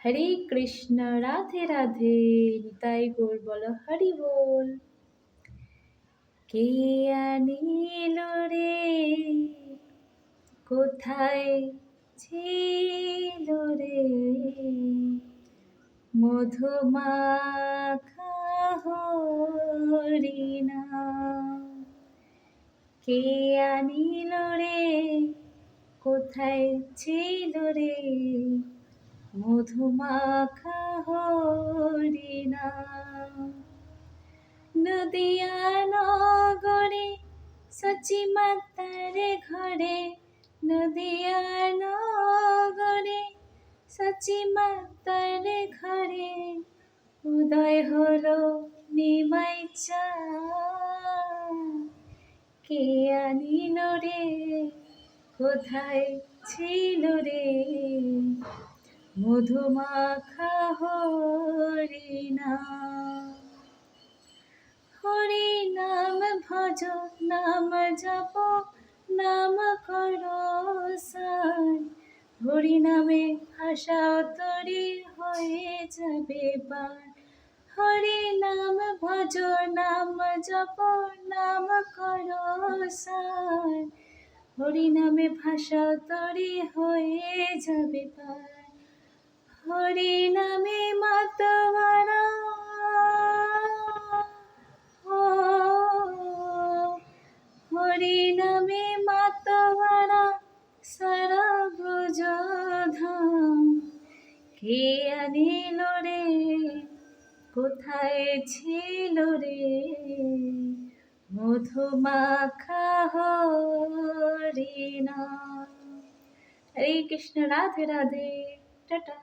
হরে কৃষ্ণ রাধে রাধে নিতাই গৌর বলো হরি বল। কে আনিল রে কোথায় ছিল রে মধুমাখা হরিনাম। কে আনিল রে কোথায় ছিল রে মধুমাখা হরিনাম। নদিয়া নগরে সচি মাতার ঘরে, নদিয়া নগরে সচি মাতার ঘরে উদয় হলো নিমাই চাঁদ। কে আনিল রে কোথায় ছিল রে মধুমাখা হরিনাম। হরি নাম ভজ নাম জপ নাম করো সার, হরি নামে ভাষা তরি হয়ে যাবে পার। হরি নাম ভজ নাম জপ নাম করো সার, হরি নামে ভাষা তরি হয়ে যাবে পার। হরি নামে মাতোয়ারা হরি নামে মাতোয়ারা সারা ব্রজধাম। কে আনিল রে কোথায় ছিল রে মধুমাখা হরিনাম। হরে কৃষ্ণ রাধে রাধে টাটা।